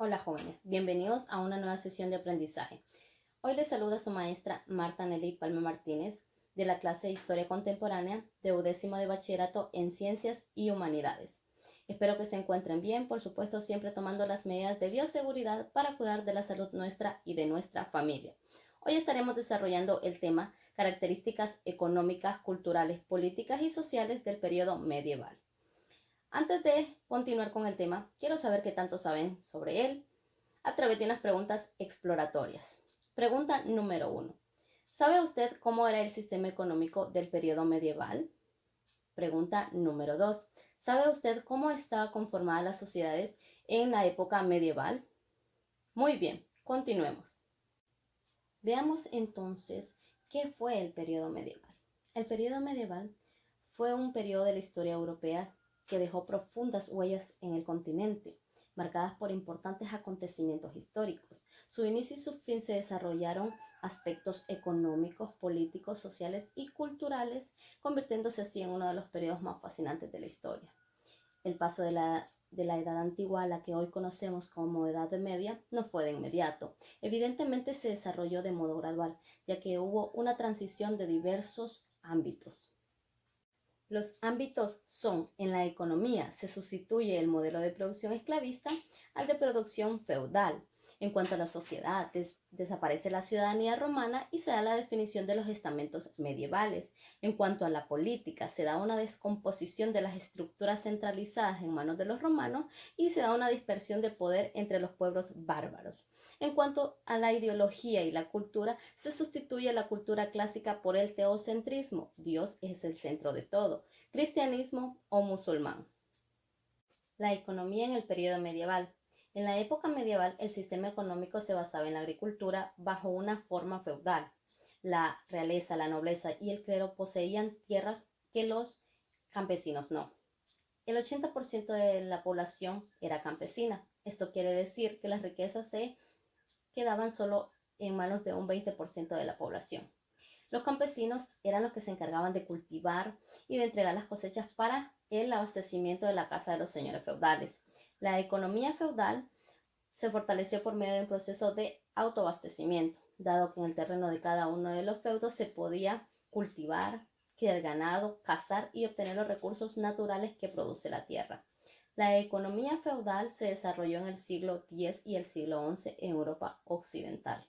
Hola jóvenes, bienvenidos a una nueva sesión de aprendizaje. Hoy les saluda su maestra Marta Nelly Palma Martínez de la clase de Historia Contemporánea de 10º de Bachillerato en Ciencias y Humanidades. Espero que se encuentren bien, por supuesto siempre tomando las medidas de bioseguridad para cuidar de la salud nuestra y de nuestra familia. Hoy estaremos desarrollando el tema características económicas, culturales, políticas y sociales del periodo medieval. Antes de continuar con el tema, quiero saber qué tanto saben sobre él a través de unas preguntas exploratorias. Pregunta número 1. ¿Sabe usted cómo era el sistema económico del periodo medieval? Pregunta número 2. ¿Sabe usted cómo estaban conformadas las sociedades en la época medieval? Muy bien, continuemos. Veamos entonces qué fue el periodo medieval. El periodo medieval fue un periodo de la historia europea que dejó profundas huellas en el continente, marcadas por importantes acontecimientos históricos. Su inicio y su fin se desarrollaron aspectos económicos, políticos, sociales y culturales, convirtiéndose así en uno de los periodos más fascinantes de la historia. El paso de la Edad Antigua a la que hoy conocemos como Edad Media no fue de inmediato. Evidentemente se desarrolló de modo gradual, ya que hubo una transición de diversos ámbitos. Los ámbitos son: en la economía se sustituye el modelo de producción esclavista al de producción feudal. En cuanto a la sociedad, desaparece la ciudadanía romana y se da la definición de los estamentos medievales. En cuanto a la política, se da una descomposición de las estructuras centralizadas en manos de los romanos y se da una dispersión de poder entre los pueblos bárbaros. En cuanto a la ideología y la cultura, se sustituye la cultura clásica por el teocentrismo. Dios es el centro de todo, cristianismo o musulmán. La economía en el periodo medieval. En la época medieval, el sistema económico se basaba en la agricultura bajo una forma feudal. La realeza, la nobleza y el clero poseían tierras que los campesinos no. El 80% de la población era campesina. Esto quiere decir que las riquezas se quedaban solo en manos de un 20% de la población. Los campesinos eran los que se encargaban de cultivar y de entregar las cosechas para el abastecimiento de la casa de los señores feudales. La economía feudal se fortaleció por medio de un proceso de autoabastecimiento, dado que en el terreno de cada uno de los feudos se podía cultivar, criar ganado, cazar y obtener los recursos naturales que produce la tierra. La economía feudal se desarrolló en el siglo X y el siglo XI en Europa occidental.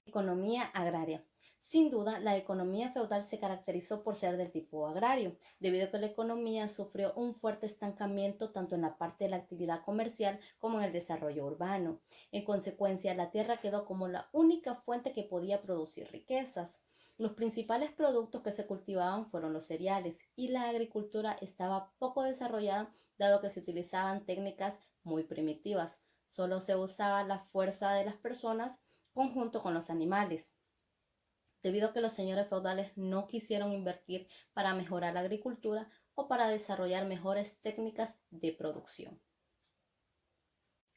Economía agraria. Sin duda, la economía feudal se caracterizó por ser del tipo agrario, debido a que la economía sufrió un fuerte estancamiento tanto en la parte de la actividad comercial como en el desarrollo urbano. En consecuencia, la tierra quedó como la única fuente que podía producir riquezas. Los principales productos que se cultivaban fueron los cereales y la agricultura estaba poco desarrollada, dado que se utilizaban técnicas muy primitivas. Solo se usaba la fuerza de las personas conjunto con los animales, debido a que los señores feudales no quisieron invertir para mejorar la agricultura o para desarrollar mejores técnicas de producción.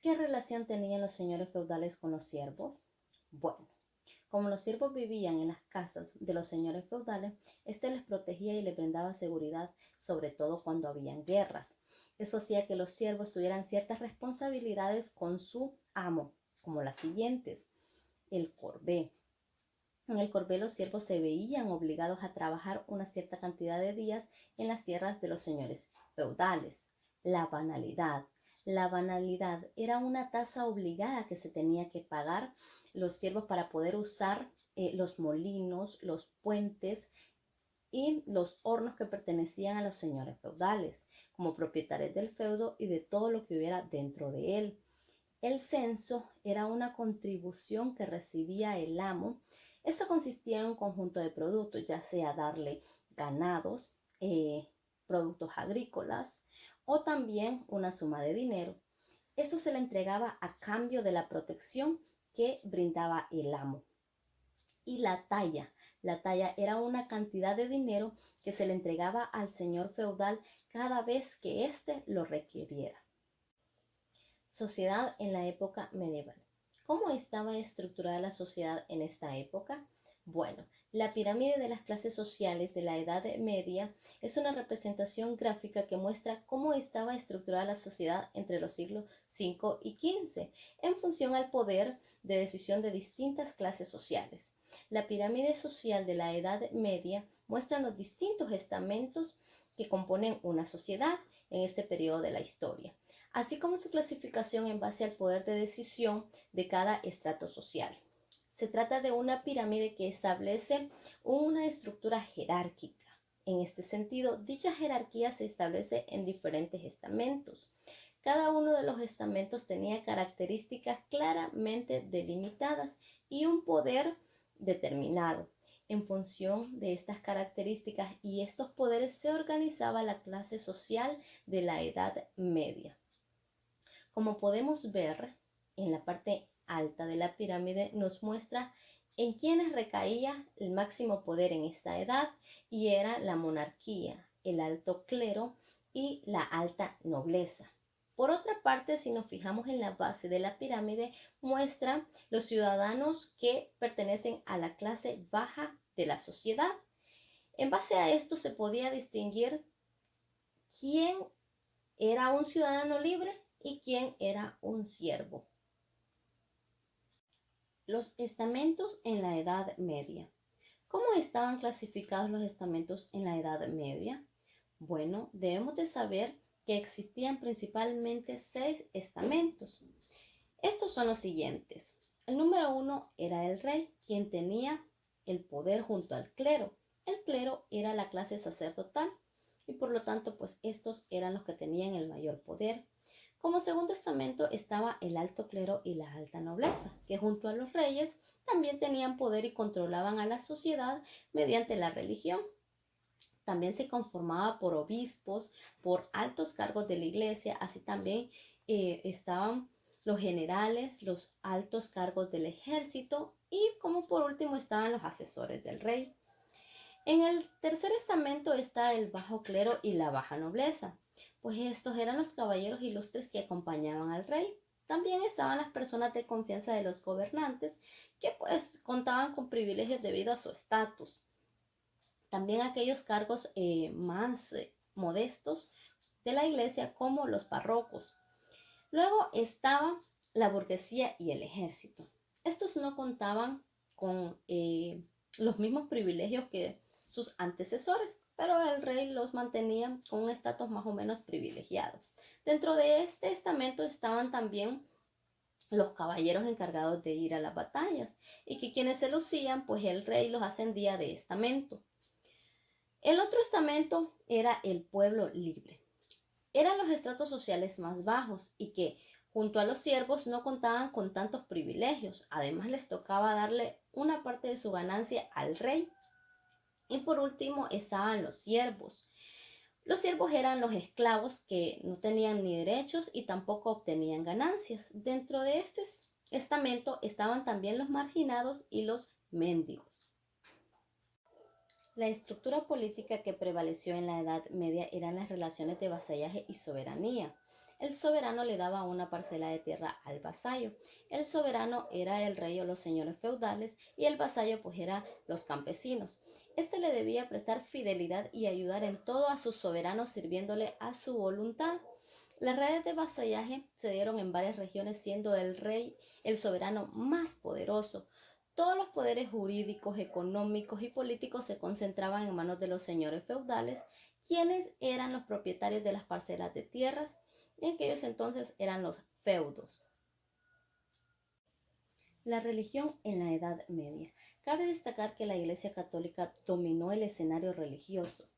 ¿Qué relación tenían los señores feudales con los siervos? Bueno, como los siervos vivían en las casas de los señores feudales, éste les protegía y les brindaba seguridad, sobre todo cuando habían guerras. Eso hacía que los siervos tuvieran ciertas responsabilidades con su amo, como las siguientes: el corbé. En el corbé los siervos se veían obligados a trabajar una cierta cantidad de días en las tierras de los señores feudales. La banalidad. La banalidad era una tasa obligada que se tenía que pagar los siervos para poder usar los molinos, los puentes y los hornos que pertenecían a los señores feudales, como propietarios del feudo y de todo lo que hubiera dentro de él. El censo era una contribución que recibía el amo. Esto consistía en un conjunto de productos, ya sea darle ganados, productos agrícolas o también una suma de dinero. Esto se le entregaba a cambio de la protección que brindaba el amo. Y la talla. La talla era una cantidad de dinero que se le entregaba al señor feudal cada vez que éste lo requiriera. Sociedad en la época medieval. ¿Cómo estaba estructurada la sociedad en esta época? Bueno, la pirámide de las clases sociales de la Edad Media es una representación gráfica que muestra cómo estaba estructurada la sociedad entre los siglos V y XV, en función al poder de decisión de distintas clases sociales. La pirámide social de la Edad Media muestra los distintos estamentos que componen una sociedad en este periodo de la historia, así como su clasificación en base al poder de decisión de cada estrato social. Se trata de una pirámide que establece una estructura jerárquica. En este sentido, dicha jerarquía se establece en diferentes estamentos. Cada uno de los estamentos tenía características claramente delimitadas y un poder determinado. En función de estas características y estos poderes se organizaba la clase social de la Edad Media. Como podemos ver, en la parte alta de la pirámide nos muestra en quienes recaía el máximo poder en esta edad, y era la monarquía, el alto clero y la alta nobleza. Por otra parte, si nos fijamos en la base de la pirámide, muestra los ciudadanos que pertenecen a la clase baja de la sociedad. En base a esto se podía distinguir quién era un ciudadano libre y quién era un siervo. Los estamentos en la Edad Media. ¿Cómo estaban clasificados los estamentos en la Edad Media? Bueno, debemos de saber que existían principalmente 6 estamentos. Estos son los siguientes. El número 1 era el rey, quien tenía el poder junto al clero. El clero era la clase sacerdotal y por lo tanto, pues estos eran los que tenían el mayor poder. Como segundo estamento estaba el alto clero y la alta nobleza, que junto a los reyes también tenían poder y controlaban a la sociedad mediante la religión. También se conformaba por obispos, por altos cargos de la iglesia, así también estaban los generales, los altos cargos del ejército y como por último estaban los asesores del rey. En el tercer estamento está el bajo clero y la baja nobleza, pues estos eran los caballeros ilustres que acompañaban al rey. También estaban las personas de confianza de los gobernantes, que pues contaban con privilegios debido a su estatus. También aquellos cargos más modestos de la iglesia, como los párrocos. Luego estaba la burguesía y el ejército. Estos no contaban con los mismos privilegios que sus antecesores, pero el rey los mantenía con un estatus más o menos privilegiado. Dentro de este estamento estaban también los caballeros encargados de ir a las batallas, y que quienes se lucían, pues el rey los ascendía de estamento. El otro estamento era el pueblo libre. Eran los estratos sociales más bajos y que, junto a los siervos, no contaban con tantos privilegios. Además, les tocaba darle una parte de su ganancia al rey. Y por último estaban los siervos. Los siervos eran los esclavos que no tenían ni derechos y tampoco obtenían ganancias. Dentro de este estamento estaban también los marginados y los mendigos. La estructura política que prevaleció en la Edad Media eran las relaciones de vasallaje y soberanía. El soberano le daba una parcela de tierra al vasallo. El soberano era el rey o los señores feudales y el vasallo pues era los campesinos. Este le debía prestar fidelidad y ayudar en todo a sus soberanos, sirviéndole a su voluntad. Las redes de vasallaje se dieron en varias regiones, siendo el rey el soberano más poderoso. Todos los poderes jurídicos, económicos y políticos se concentraban en manos de los señores feudales, quienes eran los propietarios de las parcelas de tierras. En aquellos entonces eran los feudos. La religión en la Edad Media. Cabe destacar que la Iglesia Católica dominó el escenario religioso,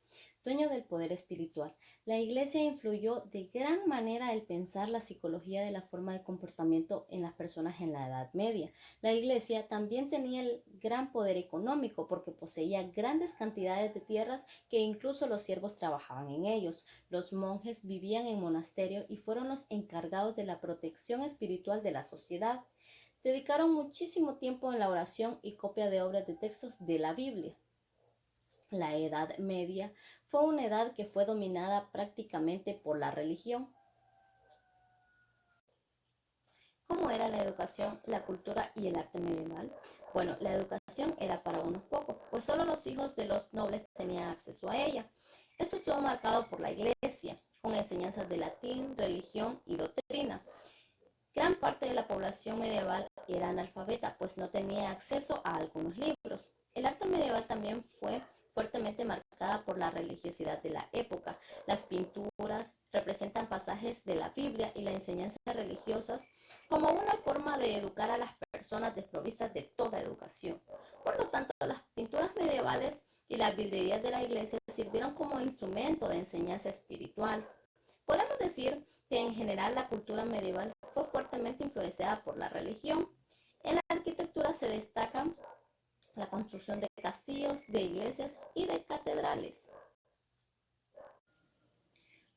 dueño del poder espiritual. La Iglesia influyó de gran manera el pensar, la psicología de la forma de comportamiento en las personas en la Edad Media. La Iglesia también tenía el gran poder económico porque poseía grandes cantidades de tierras que incluso los siervos trabajaban en ellos. Los monjes vivían en monasterios y fueron los encargados de la protección espiritual de la sociedad. Dedicaron muchísimo tiempo en la oración y copia de obras de textos de la Biblia. La Edad Media fue una edad que fue dominada prácticamente por la religión. ¿Cómo ¿Cómo era la educación, la cultura y el arte medieval? Bueno, la educación era para unos pocos, pues solo los hijos de los nobles tenían acceso a ella. Esto estuvo marcado por la Iglesia, con enseñanzas de latín, religión y doctrina. Gran parte de la población medieval era analfabeta, pues no tenía acceso a algunos libros. El arte medieval también fue fuertemente marcada por la religiosidad de la época. Las pinturas representan pasajes de la Biblia y las enseñanzas religiosas como una forma de educar a las personas desprovistas de toda educación. Por lo tanto, las pinturas medievales y las vidrieras de la iglesia sirvieron como instrumento de enseñanza espiritual. Podemos decir que en general la cultura medieval fue fuertemente influenciada por la religión. En la arquitectura se destaca la construcción de castillos, de iglesias y de catedrales.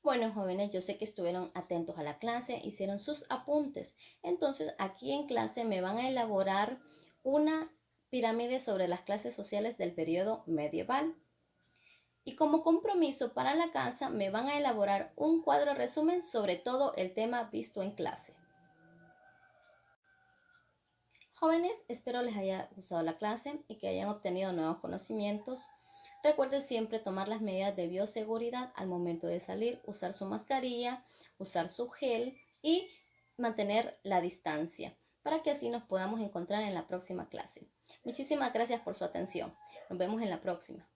Bueno, jóvenes, yo sé que estuvieron atentos a la clase, hicieron sus apuntes. Entonces, aquí en clase me van a elaborar una pirámide sobre las clases sociales del periodo medieval. Y como compromiso para la casa me van a elaborar un cuadro resumen sobre todo el tema visto en clase. Jóvenes, espero les haya gustado la clase y que hayan obtenido nuevos conocimientos. Recuerden siempre tomar las medidas de bioseguridad al momento de salir, usar su mascarilla, usar su gel y mantener la distancia para que así nos podamos encontrar en la próxima clase. Muchísimas gracias por su atención. Nos vemos en la próxima.